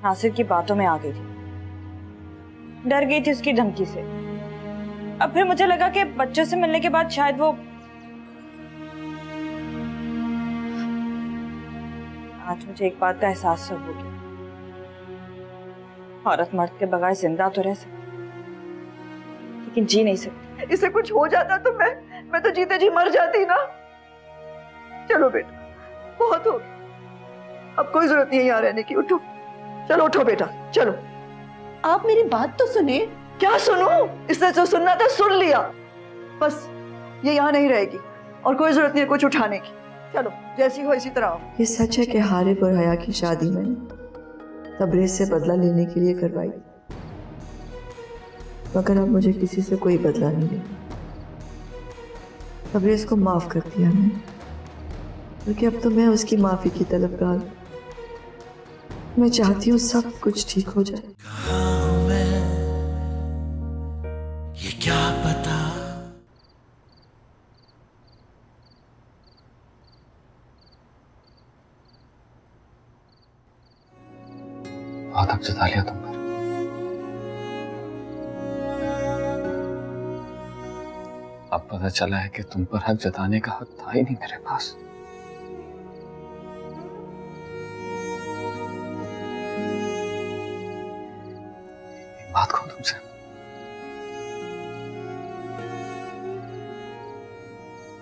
नासिर की बातों में आ गई थी, डर गई थी उसकी धमकी से। अब फिर मुझे लगा कि बच्चों से मिलने के बाद शायद वो, आज मुझे एक बात का एहसास हो गया, औरत मर्द के बगैर जिंदा तो रह सकती लेकिन जी नहीं सकती। इसे कुछ हो जाता तो मैं तो जीते जी मर जाती ना। चलो बेटा, बहुत हो गया, अब कोई जरूरत नहीं है यहाँ रहने की। उठो, चलो उठो बेटा, चलो। आप मेरी बात तो सुने। क्या सुनूं? इसने जो सुनना था सुन लिया। बस ये यहाँ नहीं रहेगी और कोई जरूरत नहीं है कुछ उठाने की। चलो, जैसी हो इसी तरह आओ। ये सच है कि हारिब और हया की शादी मैंने तबरेज से बदला लेने के लिए करवाई, मगर अब मुझे किसी से कोई बदला नहीं लेना। तबरेज को माफ कर दिया मैंने, क्योंकि अब तो मैं उसकी माफी की तलबगार हूं। मैं चाहती हूँ सब कुछ ठीक हो जाए। ये क्या पता। बहुत हक जता लिया तुम पर। अब पता चला है कि तुम पर हक जताने का हक था ही नहीं मेरे पास। बात कहूं तुमसे,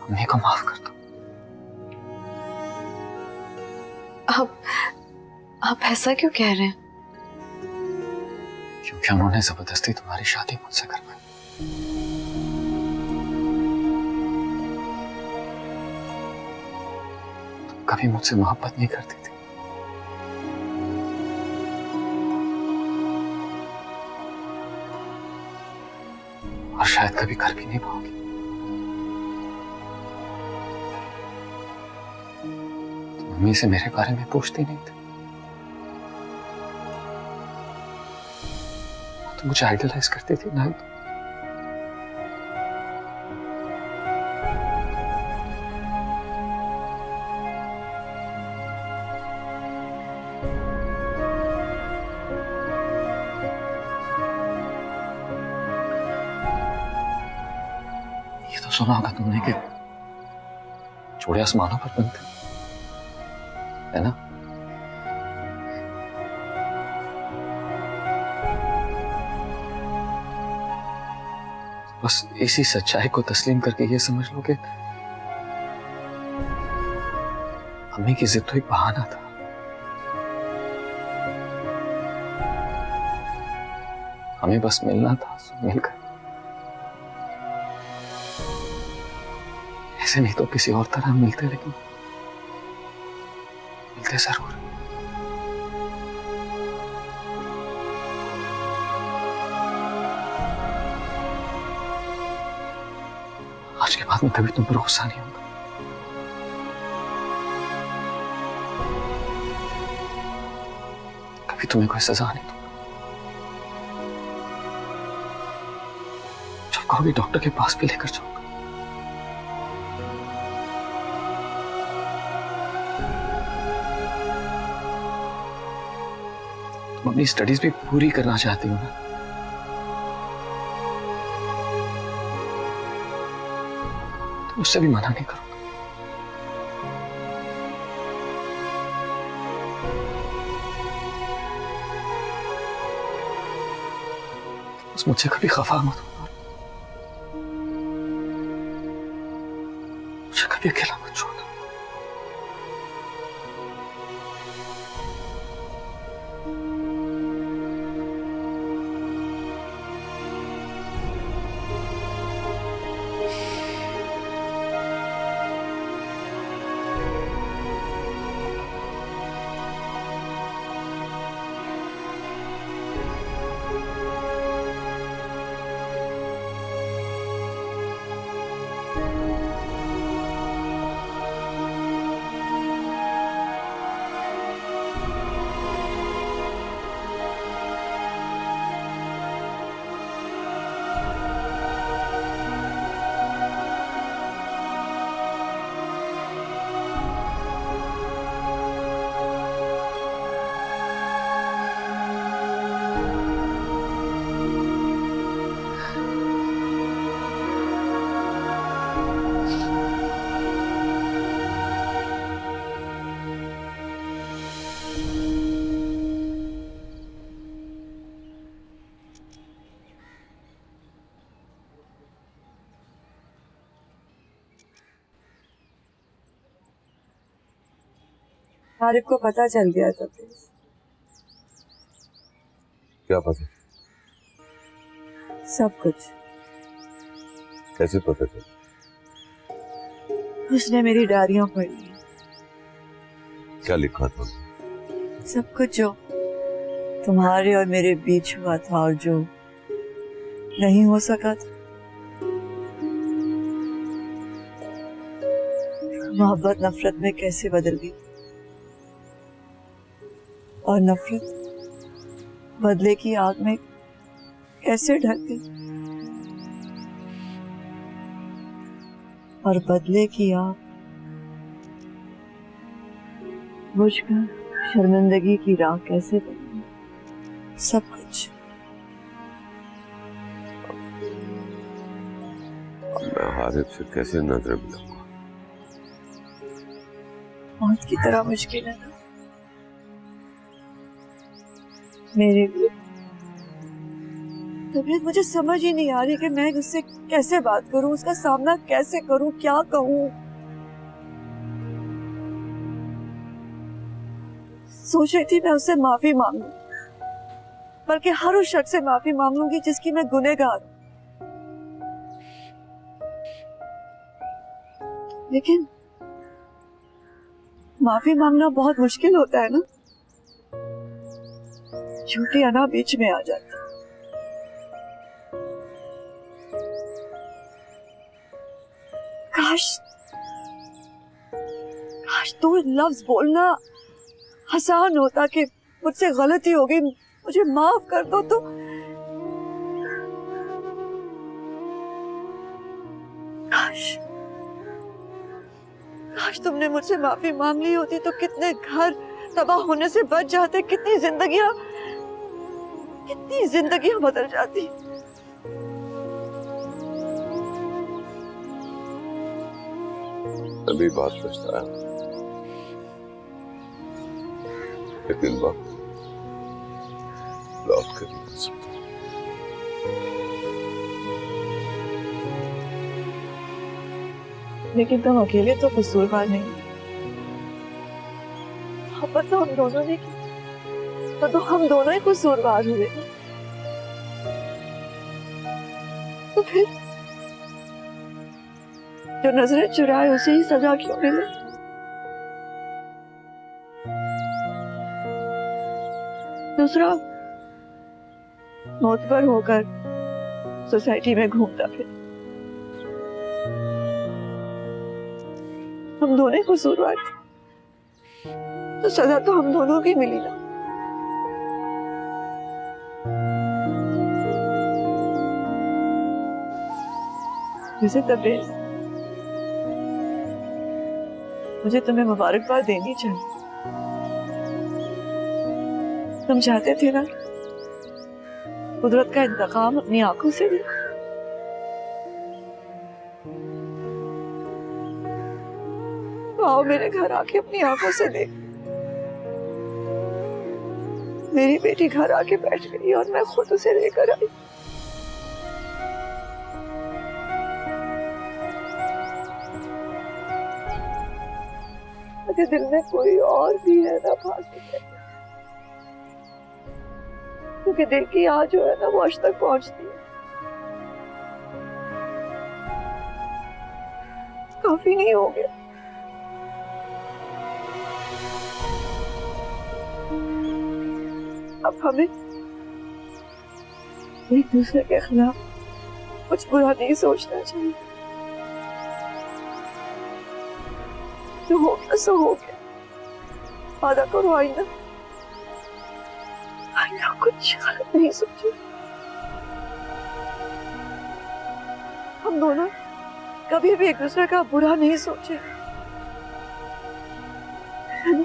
अम्मी को माफ कर दो। आप ऐसा क्यों कह रहे हैं? क्योंकि उन्होंने जबरदस्ती तुम्हारी शादी मुझसे करवाई। तुम कभी मुझसे मोहब्बत नहीं करती थी, और शायद कभी कर भी नहीं पाओगी। तुम मम्मी से मेरे बारे में पूछती नहीं थी, तुम मुझे आइडलाइज करती थी ना। ये तो सुना होगा तुमने कि जोड़े आसमानों पर बनते है ना। बस इसी सच्चाई को तस्लीम करके ये समझ लो कि अम्मी की जिद तो एक बहाना था। हमें बस मिलना था, मिलकर। ऐसे नहीं तो किसी और तरह मिलते, लेकिन मिलते जरूर। आज के बाद मैं कभी तुम पर गुस्सा नहीं होगा। कभी तुम्हें कोई सजा नहीं दूंगा। जब कहोगे डॉक्टर के पास भी लेकर जाऊंगा। तुम अपनी स्टडीज भी पूरी करना चाहती हो ना। तो उससे भी मना नहीं करूंगा। बस मुझे कभी खफा मत होना, मुझे कभी अकेला मत छोड़ना। आरिफ को पता चल गया था। क्या पता? सब कुछ। कैसे पता चला? उसने मेरी डायरियां पढ़ ली। क्या लिखा था? सब कुछ जो तुम्हारे और मेरे बीच हुआ था और जो नहीं हो सका था। मोहब्बत नफरत में कैसे बदल गई और नफरत बदले की आग में कैसे ढक गई और बदले की आग बुझकर शर्मिंदगी की राह कैसे बनी। सब कुछ। अब मैं हारिफ से कैसे नजर मिलाऊंगा? मौत की तरह मुश्किल है ना मेरे लिए। तबीयत मुझे समझ ही नहीं आ रही कि मैं उससे कैसे बात करूं, उसका सामना कैसे करूं, क्या कहूं। सोच रही थी मैं उससे माफी मांगूं, बल्कि हर उस शख्स से माफी मांग लूंगी जिसकी मैं गुनहगार हूं। लेकिन माफी मांगना बहुत मुश्किल होता है ना। झूठी अना बीच में आ जाती। काश काश दो लफ्ज बोलना आसान होता कि मुझसे गलती हो गई, मुझे माफ कर दो। तो काश काश तुमने मुझसे माफी मांग ली होती तो कितने घर तबाह होने से बच जाते, कितनी जिंदगियां बदल जाती। अभी बात पछताया, लेकिन वक्त लौट कर नहीं आ सकता। लेकिन तुम अकेले तो कसूरवार नहीं। मोहब्बत तो हम दोनों ने की, तो हम दोनों ही कसूरवार हुए। तो फिर जो नजरें चुराए उसे ही सजा क्यों मिले? दूसरा मोतबर होकर सोसाइटी में घूमता फिर। हम दोनों ही कसूरवार थे, तो सजा तो हम दोनों की मिली ना। वैसे तबरेज, मुझे तुम्हें मुबारकबाद देनी चाहिए। तुम चाहते थे ना कुदरत का इंतकाम अपनी आंखों से देखो। तो आओ मेरे घर आके अपनी आंखों से देख। मेरी बेटी घर आके बैठ गई और मैं खुद उसे लेकर आई। मेरे दिल में कोई और भी है ना फांसी है, क्योंकि दिल की आग जो है ना वो आज तक पहुंचती है। काफी नहीं हो गया? अब हमें एक दूसरे के खिलाफ कुछ बुरा नहीं सोचना चाहिए। जो हो गया सो हो गया। वादा करो आईना कुछ गलत नहीं सोचे। हम दोनों कभी भी एक दूसरे का बुरा नहीं सोचे, है ना?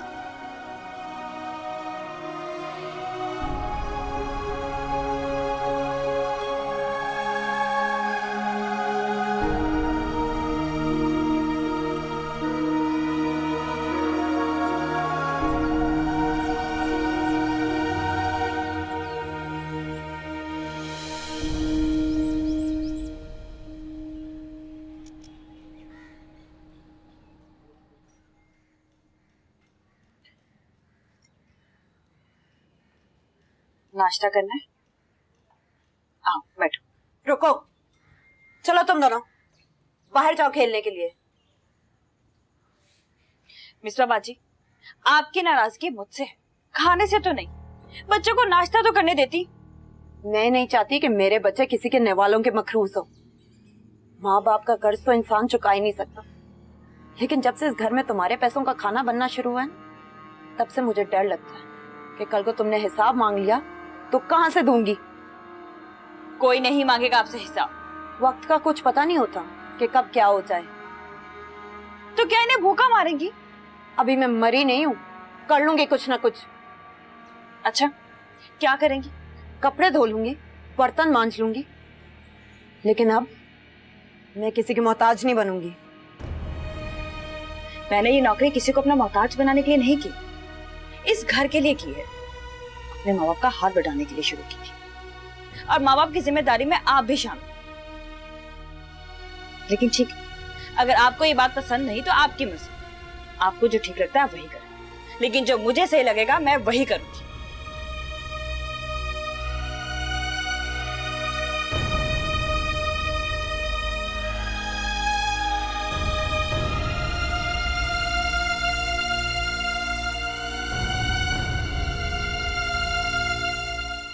नाश्ता करना है? आओ बैठो। रुको, चलो तुम दोनों बाहर जाओ खेलने के लिए। मिस्टर बाजी, आपकी नाराजगी मुझसे, खाने से तो नहीं, बच्चों को नाश्ता तो करने देती। मैं नहीं चाहती कि मेरे बच्चे किसी के निवालों के मखरूस हो। माँ बाप का कर्ज तो इंसान चुका ही नहीं सकता, लेकिन जब से इस घर में तुम्हारे पैसों का खाना बनना शुरू हुआ है ना, तब से मुझे डर लगता है कि कल को तुमने हिसाब मांग लिया तो कहाँ से दूंगी। कोई नहीं मांगेगा आपसे हिसाब। वक्त का कुछ पता नहीं होता कि कब क्या हो जाए। तो क्या इन्हें भूखा मारेंगी? अभी मैं मरी नहीं हूँ, कर लूंगी कुछ ना कुछ। अच्छा, क्या करेंगी? कपड़े धो लूंगी, बर्तन मांज लूंगी, लेकिन अब मैं किसी की मोहताज नहीं बनूंगी। मैंने ये नौकरी किसी को अपना मोहताज बनाने के लिए नहीं की, इस घर के लिए की है। अपने माँ बाप का हाथ बढ़ाने के लिए शुरू की थी, और माँ बाप की जिम्मेदारी में आप भी शामिल। लेकिन ठीक है, अगर आपको ये बात पसंद नहीं तो आपकी मर्जी, आपको जो ठीक लगता है आप वही करें, लेकिन जो मुझे सही लगेगा मैं वही करूंगी।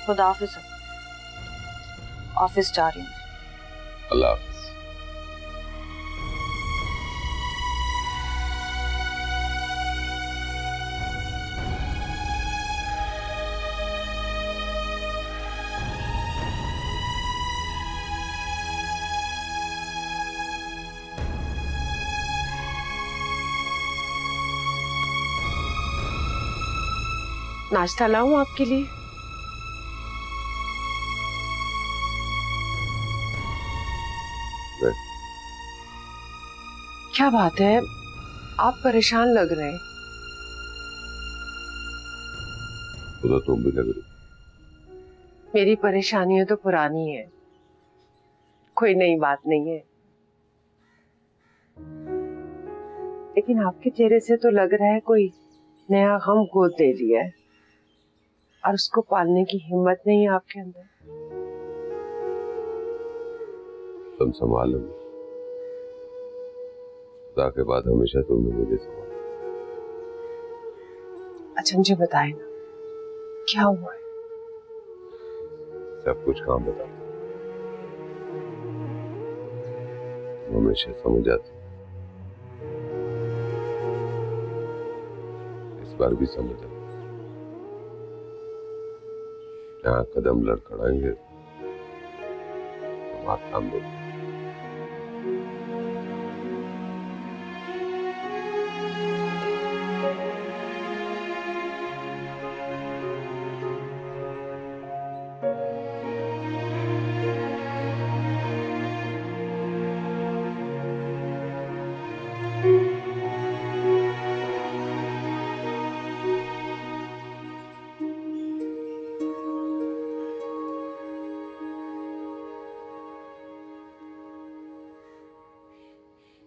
खुदा हाफिज़, ऑफिस जा रही हूँ। अल्लाह हाफिज। नाश्ता लाऊं आपके लिए? क्या बात है, आप परेशान लग रहे हैं। तो तुम भी लग रही। मेरी परेशानियां तो पुरानी है, कोई नई बात नहीं है, लेकिन आपके चेहरे से तो लग रहा है कोई नया गम गोद ले लिया है और उसको पालने की हिम्मत नहीं है आपके अंदर। तुम संभाल लो, खुदा के बाद हमेशा तुमने मुझे संभाला। अच्छा मुझे बताए ना, क्या हुआ है? सब कुछ काम बता, तुम हमेशा समझ जाती, इस बार भी समझ जाती। जहाँ कदम लड़खड़ाएंगे तुम हाथ थाम दो।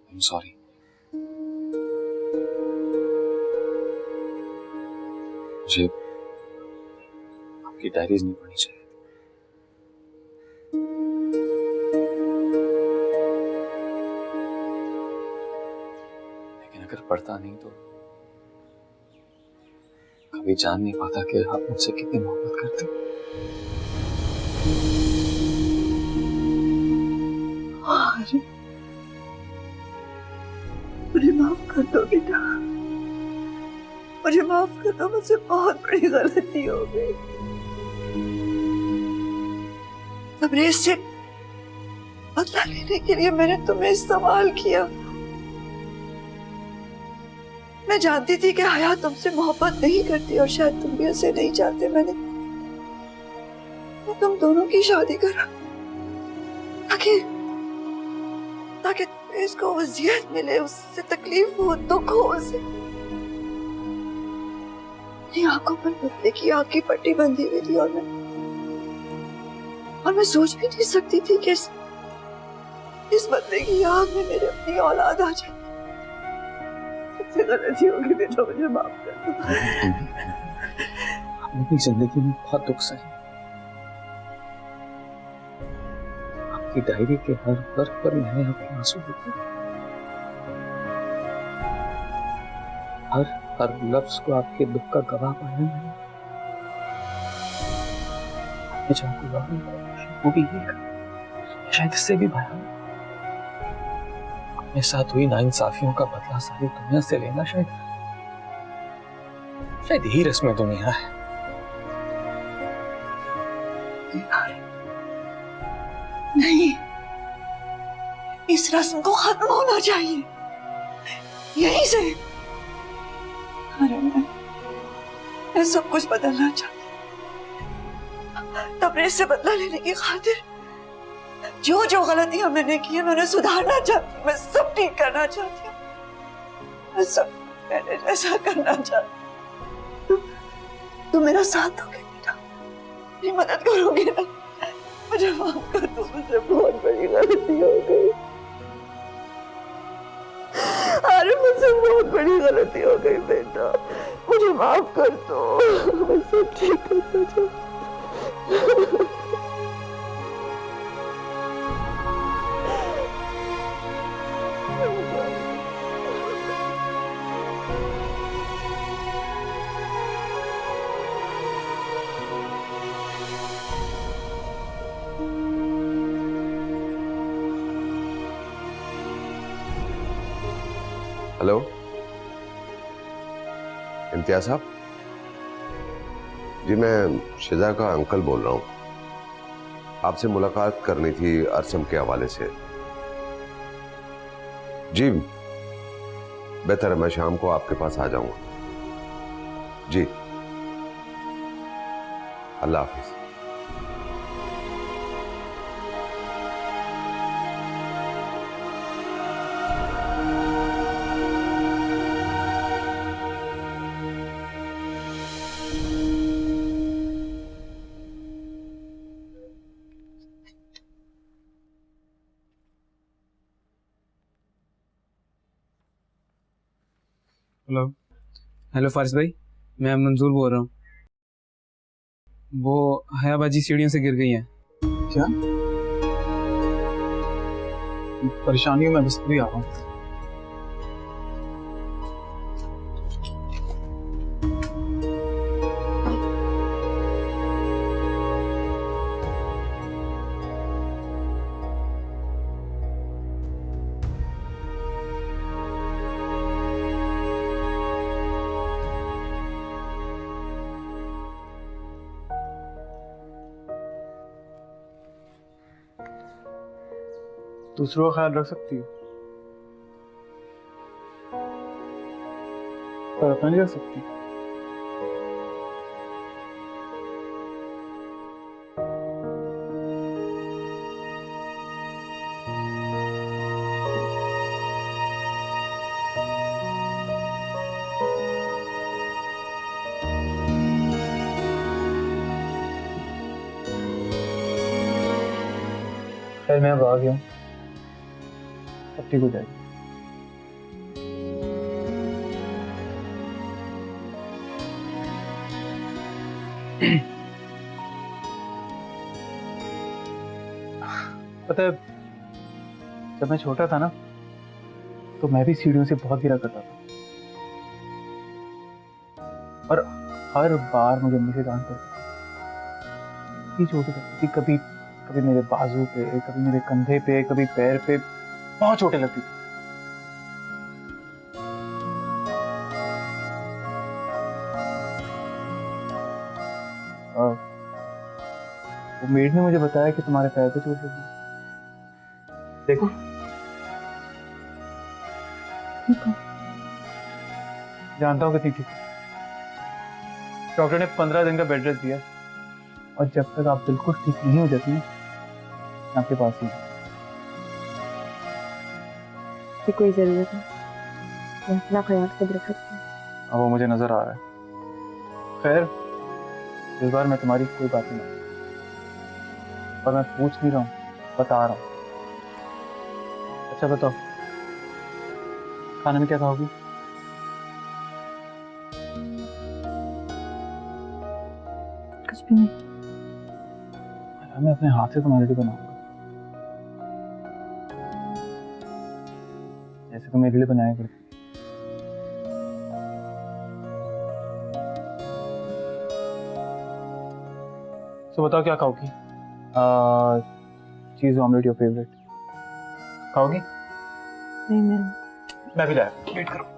I'm sorry. मुझे आपकी डायरीज नहीं पढ़नी चाहिए। लेकिन अगर पढ़ता नहीं तो कभी जान नहीं पाता कि आप मुझसे कितनी मोहब्बत करते हो। मुझे माफ कर दो बेटा, मुझे माफ कर दो, मुझसे बहुत बड़ी गलती हो गई। तबरेज से बदला लेने के लिए मैंने तुम्हें इस्तेमाल किया। मैं जानती थी कि हया तुमसे मोहब्बत नहीं करती और शायद तुम भी उसे नहीं चाहते। मैंने तुम दोनों की शादी करा ताकि इसको वज़ियत मिले, उससे तकलीफ हो, दुख हो, उसे मेरी आंखों पर बदले की आग की पट्टी बंधी हुई थी और मैं सोच भी नहीं सकती थी कि इस बदले की आग में मेरे अपनी औलाद आ जाए। सबसे गलती होगी बेटा, मुझे माफ कर दो। आपने अपनी जिंदगी में बहुत दुख सहे, आपकी डायरी के हर वर्ग पर मैंने आपके आंसू देखे। हर लफ्ज को आपके दुख का गवाह पाया मैंने। आपने चाकू मारी, वो भी एक, शायद इससे भी भयानक। अपने साथ हुई नाइंसाफियों का बदला सारी दुनिया से लेना, शायद यही रस्म दुनिया है। नहीं, इस रस्म को खत्म होना चाहिए यहीं से। अरे मैं सब कुछ बदलना चाहती हूँ। तबरेज से बदला लेने की खातिर जो जो गलतियां मैंने की है मैं उन्हें सुधारना चाहती हूँ। मैं सब ठीक करना चाहती हूँ। मैं सब पहले जैसा करना चाहती हूँ। तुम मेरा साथ दोगे बेटा, मेरी मदद करोगे ना? मुझे माफ कर दो, मुझसे बहुत बड़ी गलती हो गई। अरे मुझसे बहुत बड़ी गलती हो गई बेटा, मुझे माफ कर दो। मैं सब ठीक करना चाहती हूँ। हेलो, इम्तियाज साहब जी, मैं शिजा का अंकल बोल रहा हूँ। आपसे मुलाकात करनी थी अरसम के हवाले से। जी बेहतर है, मैं शाम को आपके पास आ जाऊंगा। जी, अल्लाह हाफिज। हेलो हेलो फारिस भाई, मैं मंजूर बोल रहा हूँ। वो हयाबाजी सीढ़ियों से गिर गई हैं। क्या परेशानी हो? मैं बस भी आ रहा हूँ। दूसरों का ख्याल रख सकती हो पर अपना नहीं रख सकती। खैर मैं अब आ गया हूँ, सब ठीक हो जाएगी। पता है, जब मैं छोटा था ना तो मैं भी सीढ़ियों से बहुत गिरा करता था और हर बार मुझे अम्मी से डांट पड़ती थी। चोटें लगती थी, कभी कभी मेरे बाजू पे, कभी मेरे कंधे पे, कभी पैर पे, बहुत चोटें लगती थी। वो मेड ने मुझे बताया कि तुम्हारे पैर पे चोट लगी। देखो जानता हूँ कितनी ठीक है। डॉक्टर ने 15 दिन का बेड रेस्ट दिया और जब तक आप बिल्कुल ठीक नहीं हो जाती मैं आपके पास ही हूँ। कोई जरूरत है, मैं अपना ख्याल खुद रख सकती हूँ। अब वो मुझे नजर आ रहा है। खैर इस बार मैं तुम्हारी कोई बात नहीं मानूंगा और मैं पूछ नहीं रहा हूँ, बता रहा हूँ। अच्छा बताओ, खाने में क्या खाओगी? कुछ भी नहीं। मैं अपने हाथ से तुम्हारे लिए बनाऊंगा। जैसे तो मेरे लिए बनाया करती। तो बताओ क्या खाओगी? चीज ऑमलेट योर फेवरेट, खाओगी? नहीं मैं भी लाया, वेट करो।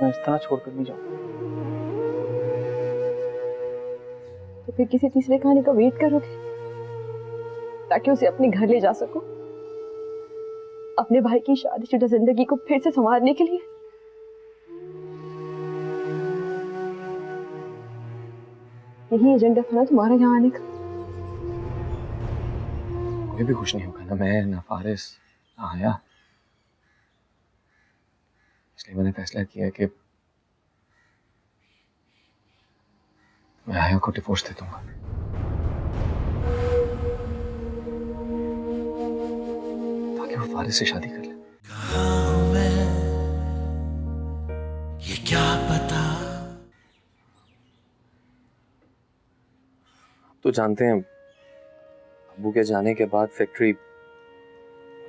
मैं इस तरह छोड़कर नहीं जाऊंगा। तो फिर किसी तीसरे कहानी का वेट करोगे ताकि उसे अपने घर ले जा सको, अपने भाई की शादीशुदा जिंदगी को फिर से संवारने के लिए? यही एजेंडा था ना तुम्हारा यहाँ आने का? कोई भी खुश नहीं होगा ना, मैं ना फारिस ना आया। इसलिए मैंने फैसला किया कि मैं आया को डिवोर्स दे दूंगा। ताकि वो फारिस से शादी कर ले। कहाँ हूँ मैं, ये क्या पता। तो जानते हैं, अब्बू के जाने के बाद फैक्ट्री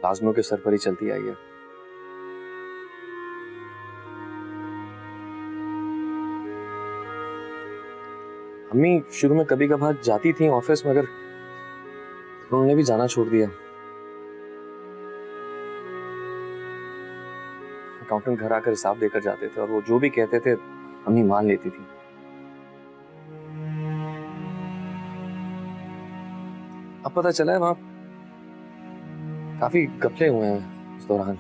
लाजमियों के सर पर ही चलती आई है। अम्मी शुरू में कभी कभार जाती थी ऑफिस में, मगर उन्होंने भी जाना छोड़ दिया। अकाउंटेंट घर आकर हिसाब देकर जाते थे और वो जो भी कहते थे अम्मी मान लेती थी। अब पता चला है वहां काफी घपले हुए हैं इस दौरान।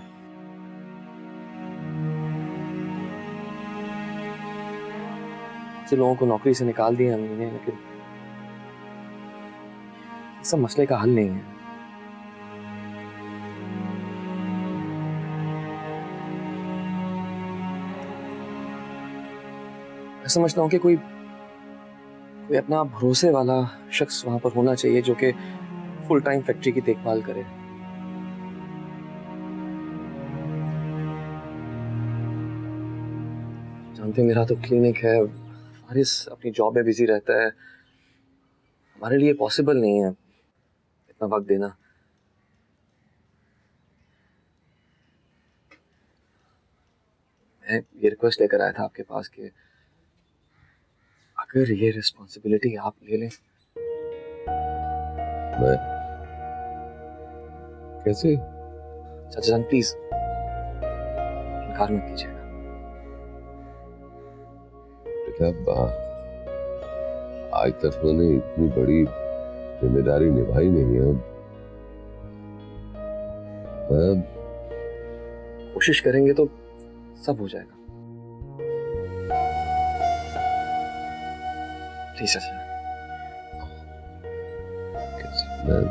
लोगों को नौकरी से निकाल दिया अम्मी ने, लेकिन सब मसले का हल नहीं है। मैं समझता हूं कि कोई अपना भरोसे वाला शख्स वहां पर होना चाहिए जो कि फुल टाइम फैक्ट्री की देखभाल करे। जानते मेरा तो क्लिनिक है, फारिस अपनी जॉब में बिजी रहता है, हमारे लिए पॉसिबल नहीं है इतना वक्त देना। मैं ये रिक्वेस्ट लेकर आया था आपके पास कि अगर ये रिस्पॉन्सिबिलिटी आप ले लें। मैं कैसे? चाचा जान प्लीज इनकार मत कीजिएगा। बेटा आज तक मैंने इतनी बड़ी जिम्मेदारी निभाई नहीं है। मैं कोशिश करेंगे तो सब हो जाएगा। प्लीज चाचा। मैं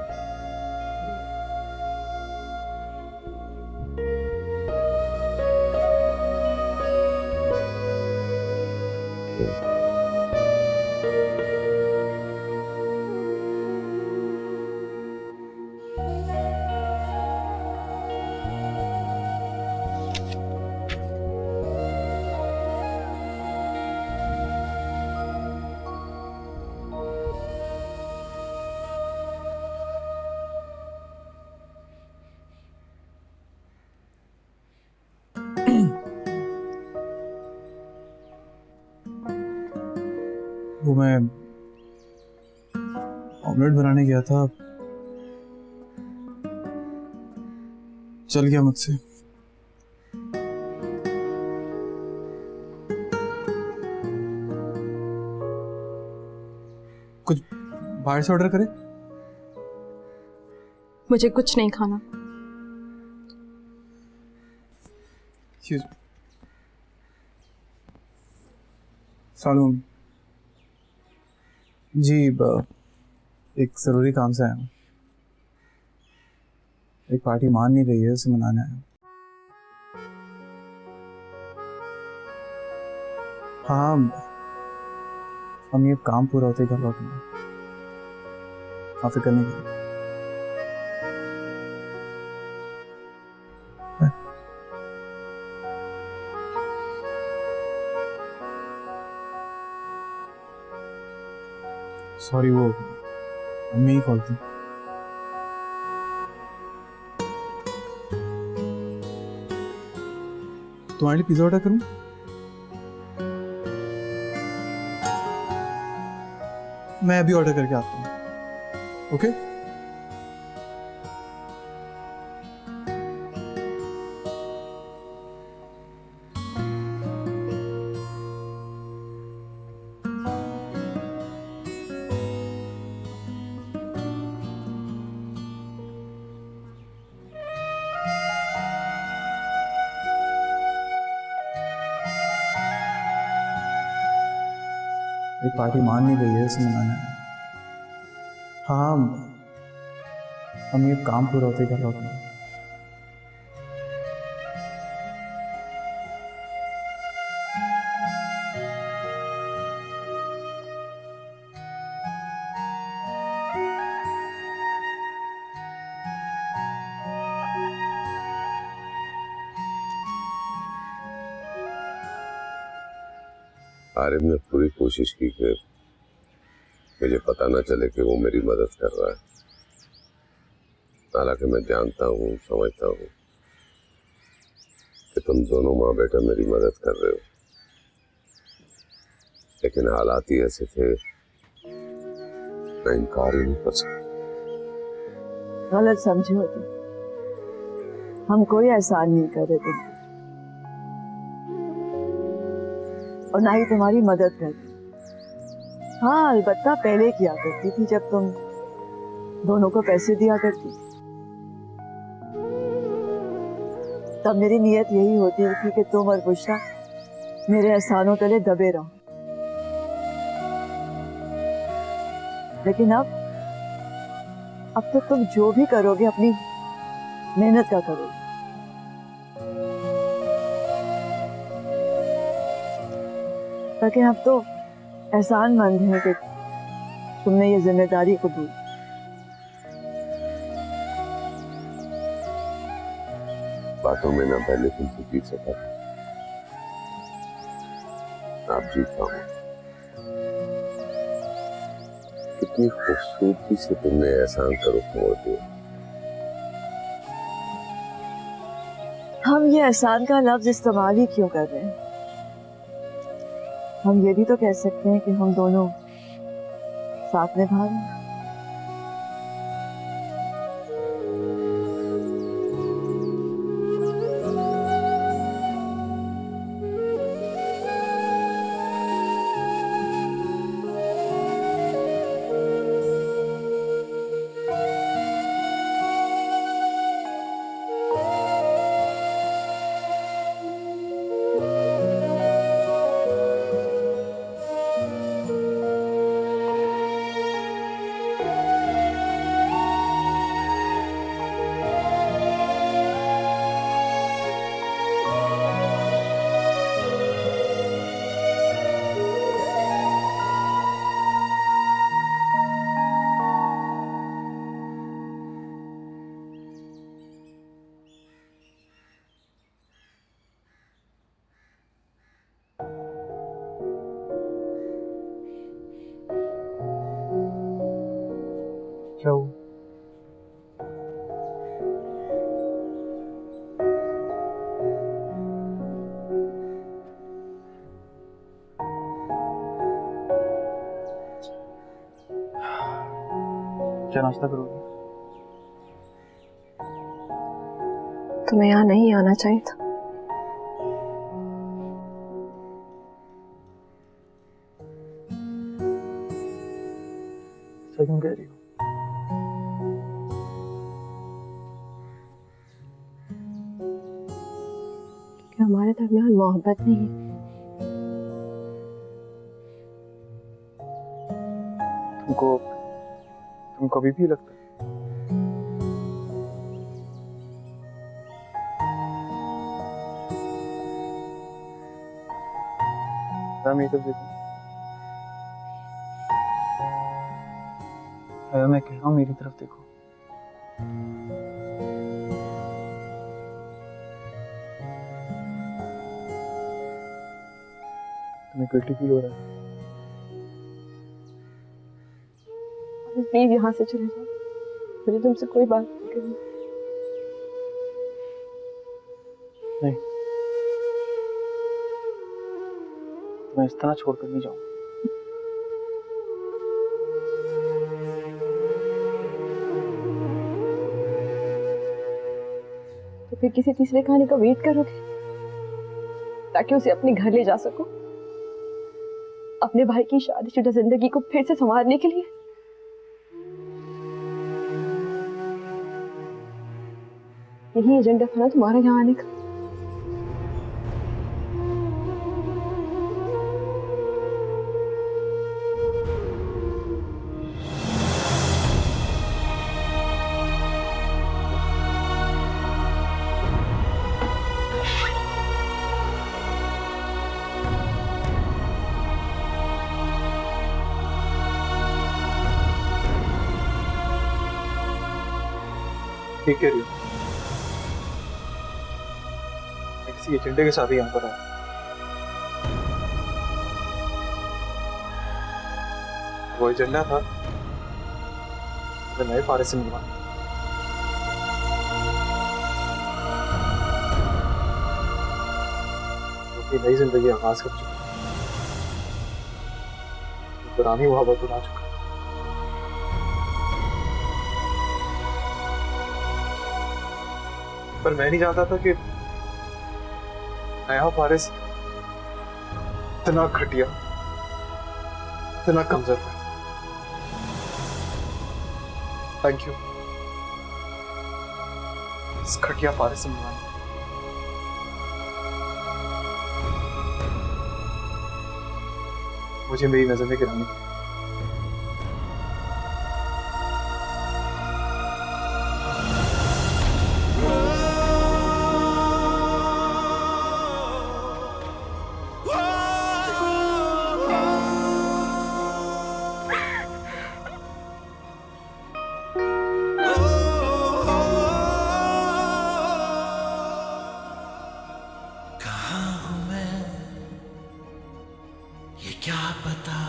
वो मैं ऑमलेट बनाने गया था, चल गया मुझसे। कुछ बाहर से ऑर्डर करें? मुझे कुछ नहीं खाना। सालून जी एक ज़रूरी काम से आया हूँ। एक पार्टी मान नहीं रही है, उसे मनाना है। हाँ हम ये काम पूरा होते ही घर लौटेंगे। फिक्र नहीं करिए। सॉरी वो मैं ही कॉल थी। तुम्हारे लिए पिज्जा ऑर्डर करूं? मैं अभी ऑर्डर करके आता हूँ। ओके एक पार्टी मान नहीं रही है, उसे मनाना है। हाँ हम ये काम पूरा होते ही घर लौटेंगे। आरिफ ने पूरी कोशिश की कि मुझे पता ना चले कि वो मेरी मदद कर रहा है। हालांकि मैं जानता हूँ, समझता हूँ कि तुम दोनों माँ बेटा मेरी मदद कर रहे हो, लेकिन हालात ही ऐसे थे, मैं इनकार ही नहीं कर सकता। गलत समझे हो तुम। हम कोई एहसान नहीं कर रहे तुमको, और ना ही तुम्हारी मदद कर रहे। हाँ अलबत्ता पहले किया करती थी, जब तुम दोनों को पैसे दिया करती थी। तब मेरी नीयत यही होती थी कि तुम और बुशरा मेरे एहसानों तले दबे रहो। लेकिन अब तो तुम जो भी करोगे अपनी मेहनत का करोगे। लेकिन अब तो एहसानमंद है कि तुमने ये जिम्मेदारी कबूल। बातों में ना पहले तुमसे जीत सका, आप जीत पाओ। कितनी खूबसूरती से तुमने एहसान का रुख मोड़ दिया। हम ये एहसान का लफ्ज इस्तेमाल ही क्यों कर रहे हैं? हम ये भी तो कह सकते हैं कि हम दोनों साथ में भाग हैं। क्या हुआ? क्या नाश्ता करोगे? तुम्हें यहाँ नहीं आना चाहिए था। सही क्यों कह रही हो? कि हमारे दरमियान मोहब्बत नहीं है। तुमको अभी भी लगता है? मेरी तरफ देखो, मैं कह रहा हूँ मेरी तरफ देखो। तुम्हें गिल्टी फील हो रहा है? प्लीज यहाँ से चले जाओ, मुझे तुमसे कोई बात नहीं करनी। नहीं, मैं इस तरह छोड़कर नहीं जाऊंगा। तो फिर किसी तीसरे कहानी का वेट करोगे ताकि उसे अपने घर ले जा सको, अपने भाई की शादीशुदा जिंदगी को फिर से संवारने के लिए? यही एजेंडा था ना तुम्हारा यहाँ आने का? ठीक कह रही हो, मैं किसी एजेंडे के साथ ही यहाँ पर आया। वो एजेंडा था नए फारिस से मिलवाना। वो नई जिंदगी आगाज कर चुका, पुरानी मोहब्बत उड़ा चुका। पर मैं नहीं जानता था कि नया फारिस इतना घटिया, इतना कमजोर है। थैंक यू इस घटिया फारिस से मिलाने। मुझे मेरी नजर में गिराने की। क्या पता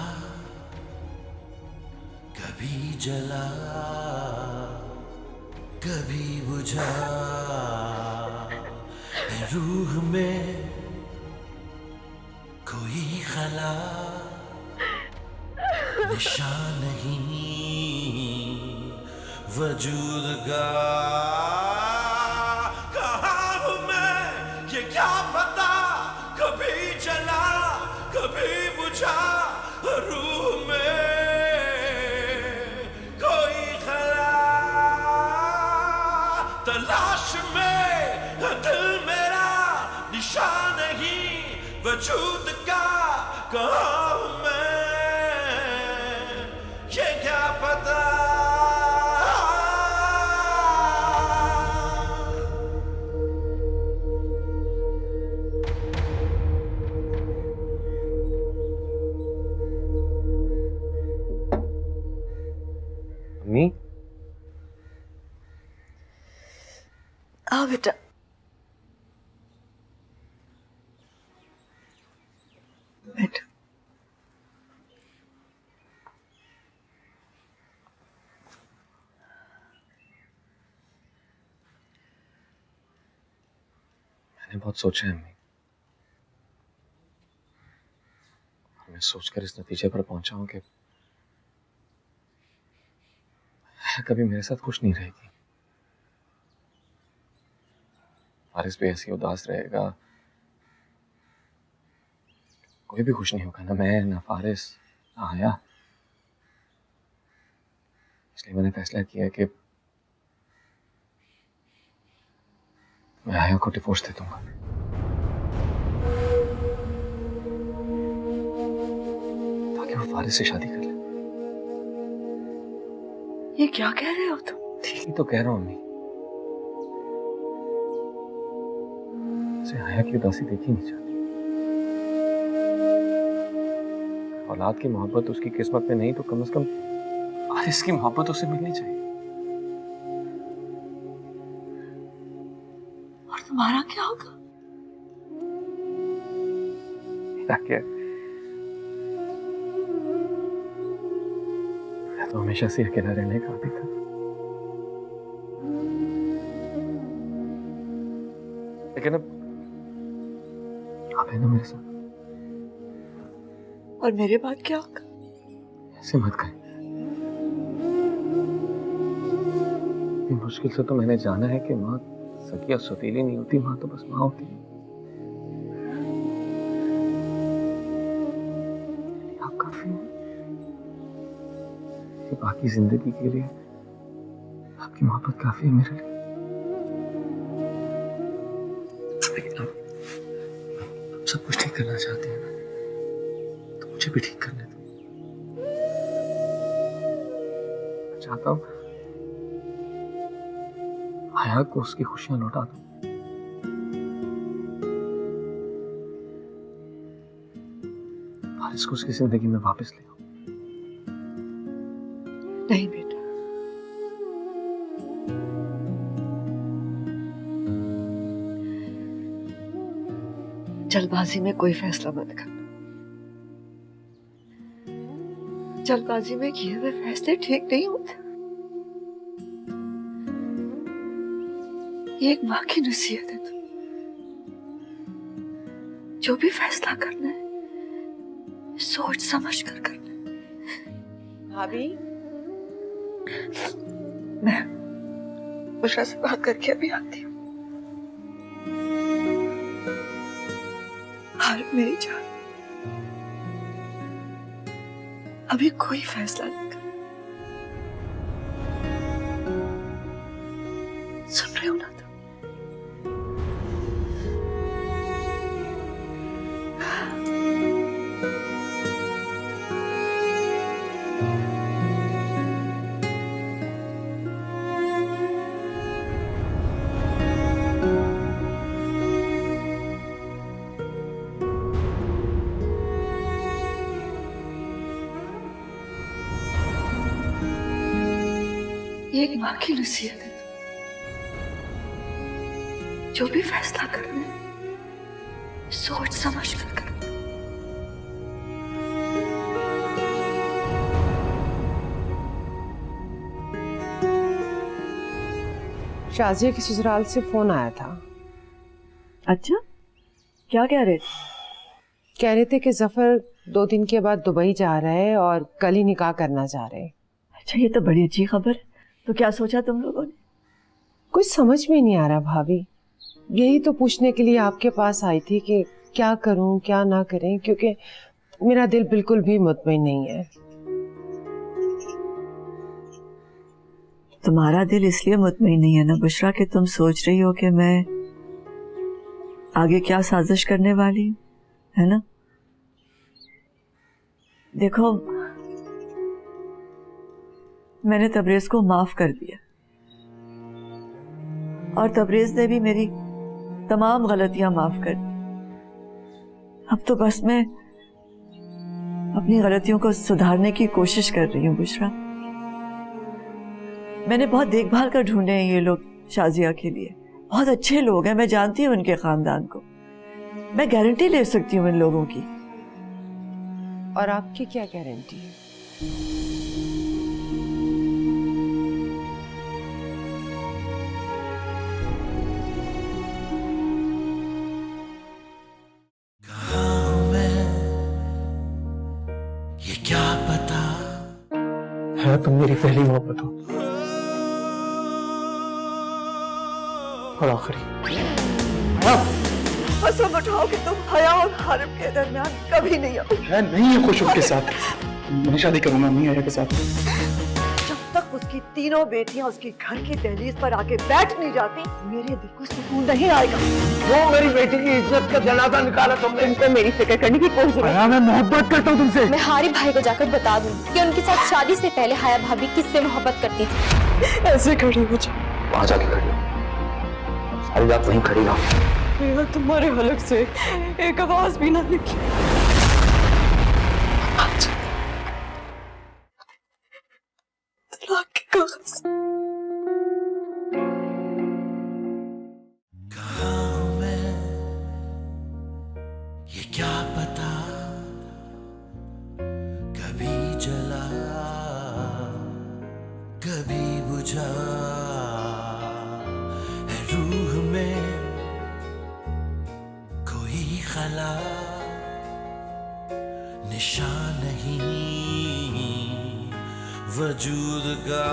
कभी जला कभी बुझा है रूह में कोई खला निशान नहीं वजूद का। कहाँ हूँ मैं ये क्या पता कभी जला कभी बुझा रूह में कोई खला तलाश में दिल मेरा निशान नहीं वजूद का। कहाँ हूँ मैं ये क्या पता। अम्मी, आओ बेटा। बैठो। मैंने बहुत सोचा है अम्मी, मैं सोचकर इस नतीजे पर पहुंचा हूं कि कभी मेरे साथ खुश नहीं रहेगी। फारिस भी ऐसी उदास रहेगा, कोई भी खुश नहीं होगा, ना मैं ना फारिस ना आया। इसलिए मैंने फैसला किया कि मैं आया को डिवोर्स दे दूंगा। ताकि वो फारिस से शादी कर ले। ये क्या कह रहे हो तुम? ठीक ही तो कह रहा हूँ अम्मी। उसे आया की उदासी देखी नहीं जाती। औलाद की मोहब्बत उसकी किस्मत में नहीं तो कम से कम वारिस की मोहब्बत उसे मिलनी चाहिए। और तुम्हारा क्या होगा? मेरा क्या, मैं तो हमेशा से अकेला रहने का आदी था। लेकिन अब आप है ना मेरे साथ। और मेरे बाद क्या होगा? ऐसे मत करें। इतनी मुश्किल से तो मैंने जाना है कि माँ सखी और सौतीली नहीं होती, माँ तो बस माँ होती है। आप काफी हैं। ये बाकी जिंदगी के लिए आपकी मोहब्बत काफी है मेरे लिए। लेकिन आप सब कुछ ठीक करना चाहते हैं ना, तो मुझे भी ठीक करने दो। मैं चाहता हूं हया को उसकी खुशियां लौटा दूं। वारिस को उसकी जिंदगी में वापस ले आऊं। नहीं बेटा, जल्दबाजी में कोई फैसला मत करना। जल्दबाजी में किए हुए फैसले ठीक नहीं होते। ये एक माँ की नसीहत है। तुम जो भी फैसला करना है सोच समझ कर करना है। भाभी, मैं बुशरा से बात करके अभी आती हूँ। मेरी जान, अभी कोई फैसला नहीं कर। सुन रहे हो ना तुम? ये एक माँ की नसीहत है। जो भी फैसला करना है सोच समझ कर करना। शाजिया के ससुराल से फोन आया था। अच्छा, क्या कह रहे थे? कह रहे थे कि जफर 2 दिन के बाद दुबई जा रहा है और कल ही निकाह करना चाह रहे हैं। अच्छा, ये तो बड़ी अच्छी खबर है। तो क्या सोचा तुम लोगों ने? कुछ समझ में नहीं आ रहा भाभी। यही तो पूछने के लिए आपके पास आई थी कि क्या करूं क्या ना करें, क्योंकि मेरा दिल बिल्कुल भी मुतमईन नहीं है। तुम्हारा दिल इसलिए मुतमईन नहीं है ना बुशरा कि तुम सोच रही हो कि मैं आगे क्या साजिश करने वाली हूं, है ना? देखो, मैंने तबरेज को माफ कर दिया और तबरेज ने भी मेरी तमाम गलतियां माफ कर दी। अब तो बस मैं अपनी गलतियों को सुधारने की कोशिश कर रही हूँ बुशरा। मैंने बहुत देखभाल कर ढूंढे हैं ये लोग शाजिया के लिए। बहुत अच्छे लोग हैं, मैं जानती हूँ उनके खानदान को। मैं गारंटी ले सकती हूँ इन लोगों की। और आपकी क्या गारंटी है? है तुम मेरी पहली मोहब्बत हो और आखिरी। कसम उठाओ कि तुम हया और हारिम के दरमियान कभी नहीं आओगे। है नहीं है खुशबू के साथ। मैं शादी करूंगा नहीं हया के साथ। जब तक उस उसकी तीनों बेटियां उसके घर की दहलीज पर आके बैठ नहीं जाती, मेरे दिल को सुकून नहीं आएगा। वो मेरी बेटी की इज्जत का जनाजा निकाला तुमने। तुमको मेरी फिक्र करने की कोई जरूरत हया, मैं मोहब्बत करता हूँ तुमसे। मैं हारी भाई को जाकर बता दूंगी कि उनके साथ शादी से पहले हया भाभी किससे मोहब्बत करती थी। ऐसे खड़ी हो जाओ, वहां जाके खड़ी रहो, सारी रात वहीं खड़ी रहो। मेरा तुम्हारे हलक से एक आवाज भी ना निकली। तलाक के कागज। कहाँ हूँ मैं, ये क्या पता, कभी जला कभी बुझा है रूह में कोई खला, निशान नहीं वजूद का।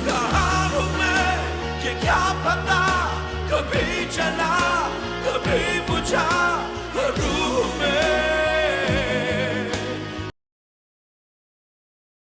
कहाँ हूँ मैं, ये क्या पता, कभी जला कभी बुझा